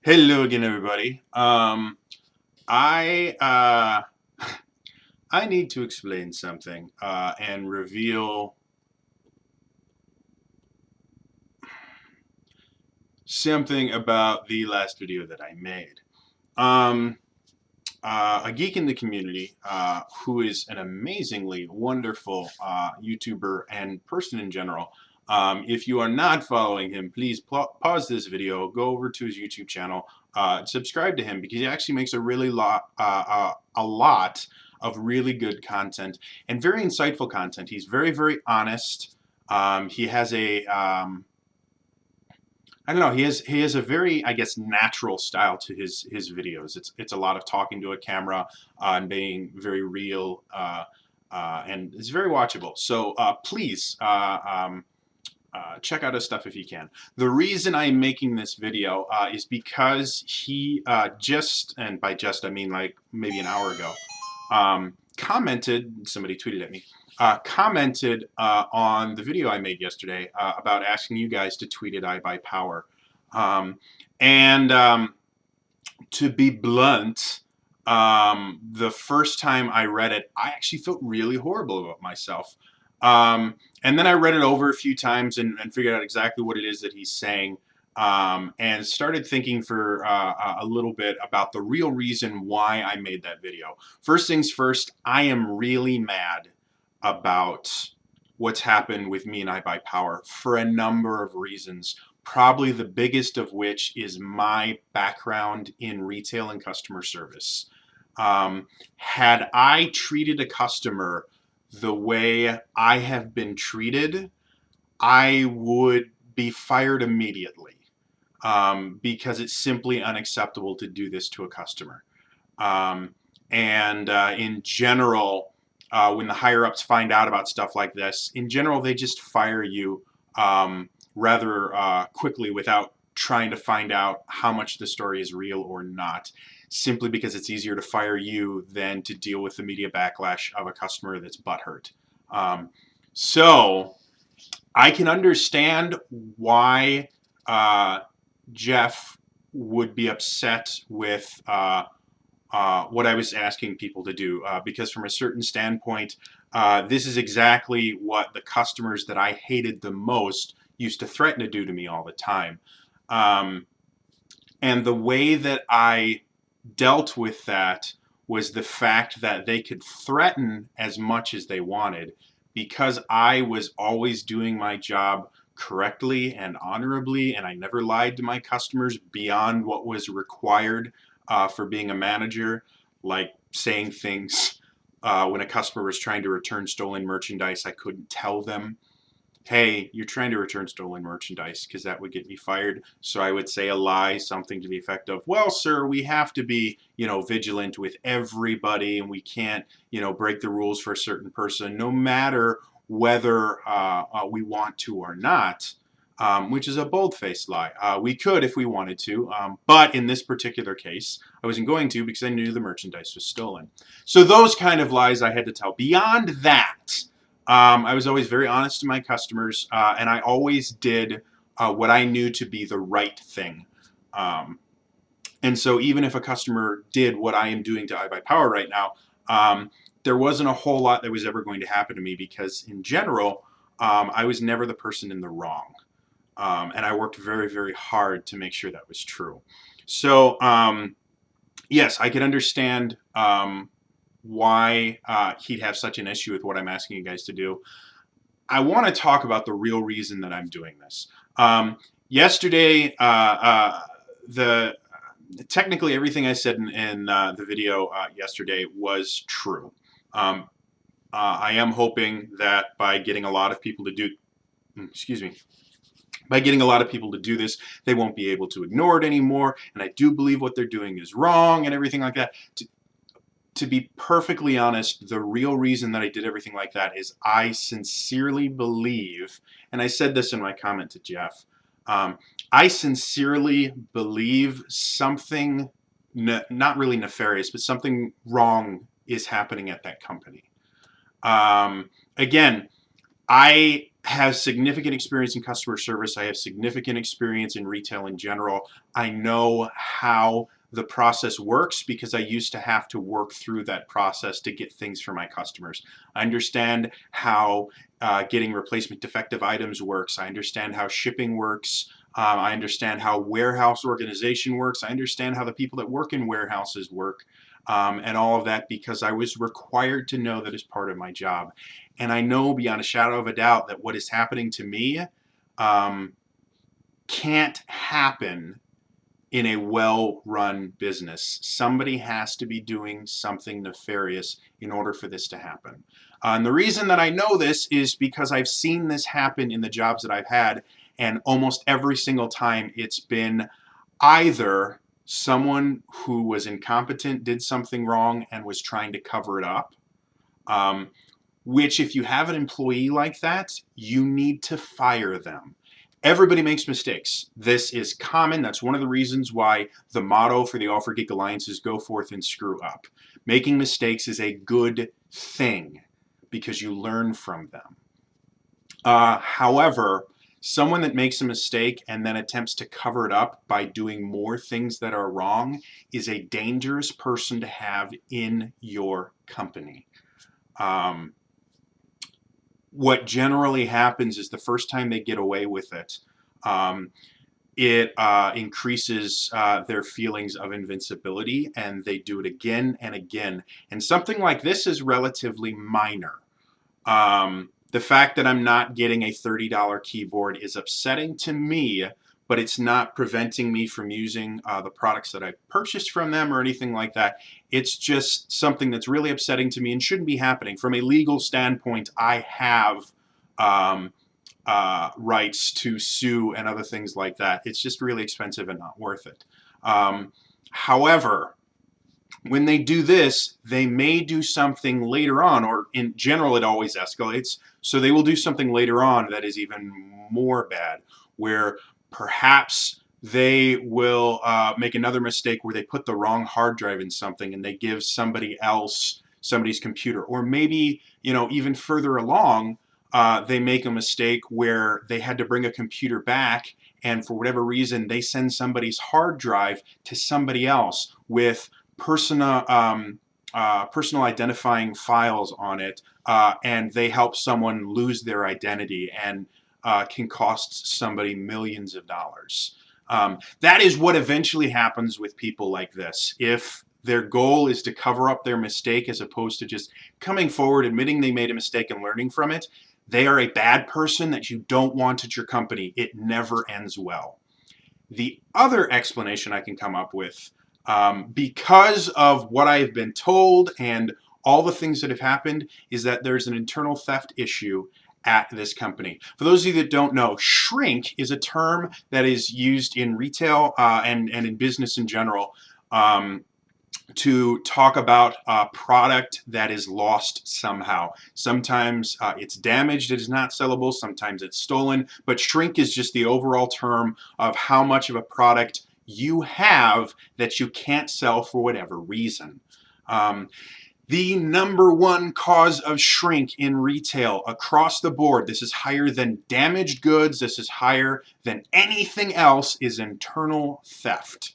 Hello again, everybody. I I need to explain something and reveal something about the last video that I made. Um, a geek in the community who is an amazingly wonderful YouTuber and person in general. If you are not following him, please pause this video, go over to his YouTube channel, subscribe to him because he actually makes a lot of really good content and very insightful content. He's very, very honest. He has I don't know. He has a very, I guess, natural style to his videos. It's a lot of talking to a camera and being very real, and it's very watchable. So please check out his stuff if you can. The reason I'm making this video is because he just, and by just I mean like maybe an hour ago, commented. Somebody tweeted at me. Commented on the video I made yesterday about asking you guys to tweet at IBUYPOWER. And to be blunt, the first time I read it, I actually felt really horrible about myself. And then I read it over a few times and figured out exactly what it is that he's saying. And started thinking for a little bit about the real reason why I made that video. First things first, I am really mad about what's happened with me and IBUYPOWER for a number of reasons. Probably the biggest of which is my background in retail and customer service. Had I treated a customer the way I have been treated, I would be fired immediately because it's simply unacceptable to do this to a customer. In general, when the higher-ups find out about stuff like this, in general, they just fire you rather quickly without trying to find out how much the story is real or not, simply because it's easier to fire you than to deal with the media backlash of a customer that's butthurt. So I can understand why Jeff would be upset with what I was asking people to do, because from a certain standpoint, this is exactly what the customers that I hated the most used to threaten to do to me all the time. And the way that I dealt with that was the fact that they could threaten as much as they wanted because I was always doing my job correctly and honorably, and I never lied to my customers beyond what was required for being a manager, like saying things when a customer was trying to return stolen merchandise. I couldn't tell them, hey, you're trying to return stolen merchandise, because that would get me fired. So I would say a lie, something to the effect of, well, sir, we have to be, vigilant with everybody, and we can't, break the rules for a certain person, no matter whether we want to or not, which is a bold-faced lie. We could if we wanted to, but in this particular case, I wasn't going to because I knew the merchandise was stolen. So those kind of lies I had to tell. Beyond that, I was always very honest to my customers, and I always did what I knew to be the right thing. And so even if a customer did what I am doing to IBUYPOWER right now, there wasn't a whole lot that was ever going to happen to me because in general, I was never the person in the wrong. And I worked very, very hard to make sure that was true. So yes, I can understand why he'd have such an issue with what I'm asking you guys to do. I want to talk about the real reason that I'm doing this. Yesterday, technically everything I said in the video yesterday was true. I am hoping that by getting a lot of people to do, by getting a lot of people to do this, they won't be able to ignore it anymore. And I do believe what they're doing is wrong and everything like that. To be perfectly honest, the real reason that I did everything like that is I sincerely believe, and I said this in my comment to Jeff, I sincerely believe something, not really nefarious, but something wrong is happening at that company. Again, I have significant experience in customer service. I have significant experience in retail in general. I know how the process works because I used to have to work through that process to get things for my customers. I understand how getting replacement defective items works. I understand how shipping works. I understand how warehouse organization works. I understand how the people that work in warehouses work. And all of that because I was required to know that as part of my job. And I know beyond a shadow of a doubt that what is happening to me um, can't happen in a well-run business. Somebody has to be doing something nefarious in order for this to happen. And the reason that I know this is because I've seen this happen in the jobs that I've had, and almost every single time it's been either someone who was incompetent, did something wrong, and was trying to cover it up, which if you have an employee like that, you need to fire them. Everybody makes mistakes. This is common. That's one of the reasons why the motto for the All for Geek Alliance is go forth and screw up. Making mistakes is a good thing because you learn from them. However, someone that makes a mistake and then attempts to cover it up by doing more things that are wrong is a dangerous person to have in your company. What generally happens is the first time they get away with it, it increases their feelings of invincibility, and they do it again and again. And something like this is relatively minor. The fact that I'm not getting a $30 keyboard is upsetting to me, but it's not preventing me from using the products that I purchased from them or anything like that. It's just something that's really upsetting to me and shouldn't be happening. From a legal standpoint, I have rights to sue and other things like that. It's just really expensive and not worth it. However, when they do this, they may do something later on, or in general, it always escalates. So they will do something later on that is even more bad, where perhaps they will make another mistake where they put the wrong hard drive in something and they give somebody else somebody's computer. Or maybe, even further along, they make a mistake where they had to bring a computer back, and for whatever reason, they send somebody's hard drive to somebody else with personal identifying files on it, and they help someone lose their identity and can cost somebody millions of dollars. That is what eventually happens with people like this. If their goal is to cover up their mistake as opposed to just coming forward, admitting they made a mistake and learning from it, they are a bad person that you don't want at your company. It never ends well. The other explanation I can come up with, because of what I have been told and all the things that have happened, is that there's an internal theft issue at this company. For those of you that don't know, shrink is a term that is used in retail and in business in general to talk about a product that is lost somehow. Sometimes it's damaged, it is not sellable, sometimes it's stolen, but shrink is just the overall term of how much of a product you have that you can't sell for whatever reason. The number one cause of shrink in retail across the board, this is higher than damaged goods, this is higher than anything else, is internal theft.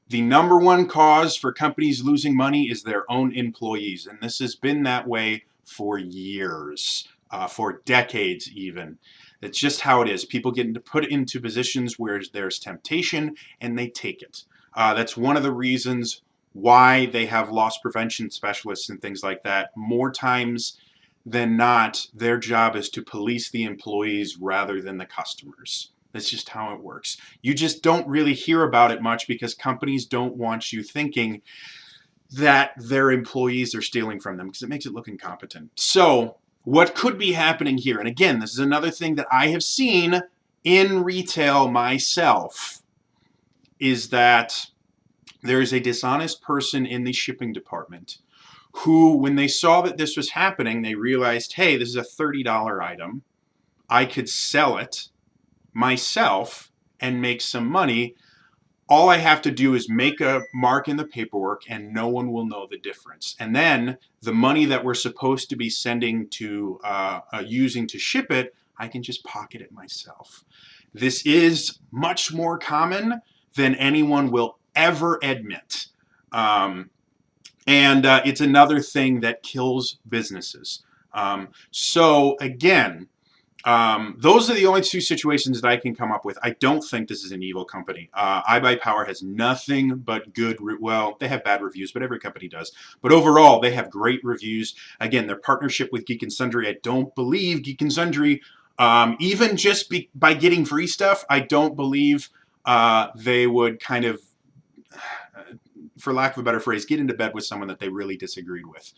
The number one cause for companies losing money is their own employees, and this has been that way for years, for decades even. It's just how it is. People get put into positions where there's temptation and they take it. That's one of the reasons why they have loss prevention specialists and things like that. More times than not, their job is to police the employees rather than the customers. That's just how it works. You just don't really hear about it much because companies don't want you thinking that their employees are stealing from them because it makes it look incompetent. So what could be happening here, and again, this is another thing that I have seen in retail myself, is that there is a dishonest person in the shipping department who, when they saw that this was happening, they realized, hey, this is a $30 item. I could sell it myself and make some money. All I have to do is make a mark in the paperwork and no one will know the difference. And then the money that we're supposed to be sending to using to ship it, I can just pocket it myself. This is much more common than anyone will ever admit. And it's another thing that kills businesses. So again, those are the only two situations that I can come up with. I don't think this is an evil company. IBUYPOWER has nothing but good, well, they have bad reviews, but every company does. But overall, they have great reviews. Again, their partnership with Geek and Sundry, I don't believe Geek and Sundry, even just by getting free stuff, I don't believe they would kind of, for lack of a better phrase, get into bed with someone that they really disagreed with.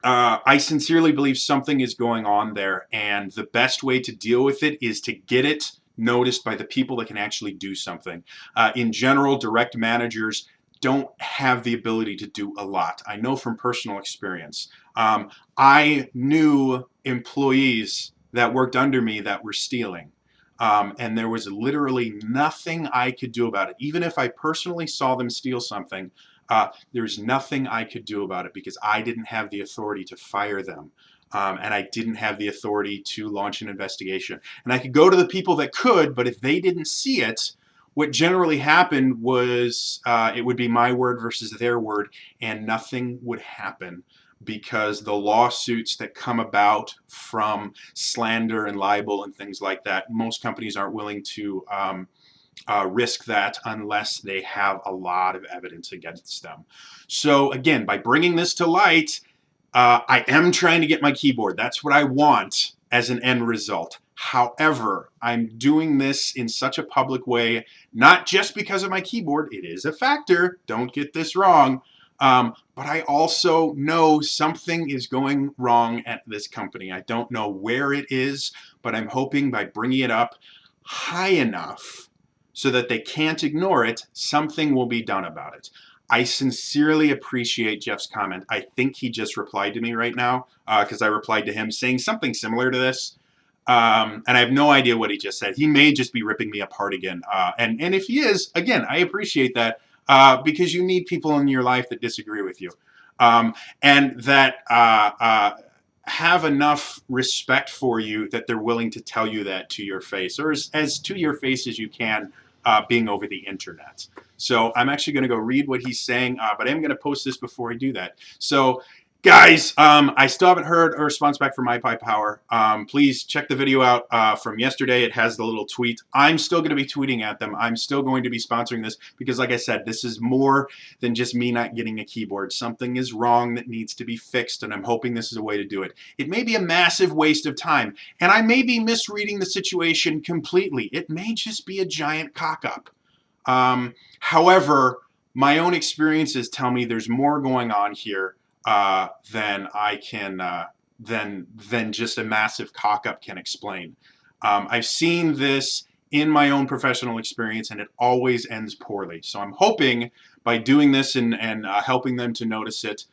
I sincerely believe something is going on there, and the best way to deal with it is to get it noticed by the people that can actually do something. In general, direct managers don't have the ability to do a lot. I know from personal experience. I knew employees that worked under me that were stealing. And there was literally nothing I could do about it. Even if I personally saw them steal something, there's nothing I could do about it because I didn't have the authority to fire them. And I didn't have the authority to launch an investigation. And I could go to the people that could, but if they didn't see it, what generally happened was it would be my word versus their word, and nothing would happen because the lawsuits that come about from slander and libel and things like that, most companies aren't willing to risk that unless they have a lot of evidence against them. So again, by bringing this to light, I am trying to get my keyboard. That's what I want as an end result. However, I'm doing this in such a public way, not just because of my keyboard. It is a factor. Don't get this wrong. But I also know something is going wrong at this company. I don't know where it is, but I'm hoping by bringing it up high enough so that they can't ignore it, something will be done about it. I sincerely appreciate Jeff's comment. I think he just replied to me right now because I replied to him saying something similar to this. And I have no idea what he just said. He may just be ripping me apart again. And if he is, again, I appreciate that because you need people in your life that disagree with you and that have enough respect for you that they're willing to tell you that to your face, or as to your face as you can, being over the internet. So I'm actually going to go read what he's saying, but I am going to post this before I do that. So guys, I still haven't heard a response back from IBUYPOWER. Please check the video out from yesterday. It has the little tweet. I'm still going to be tweeting at them. I'm still going to be sponsoring this because, like I said, this is more than just me not getting a keyboard. Something is wrong that needs to be fixed, and I'm hoping this is a way to do it. It may be a massive waste of time, and I may be misreading the situation completely. It may just be a giant cock-up. However, my own experiences tell me there's more going on here than I can, than just a massive cock-up can explain. I've seen this in my own professional experience, and it always ends poorly. So I'm hoping by doing this and helping them to notice it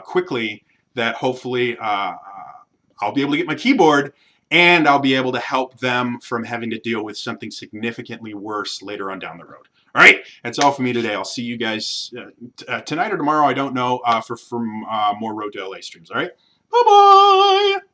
quickly, that hopefully I'll be able to get my keyboard and I'll be able to help them from having to deal with something significantly worse later on down the road. All right, that's all for me today. I'll see you guys tonight or tomorrow, I don't know, for more Road to LA streams. All right, bye-bye.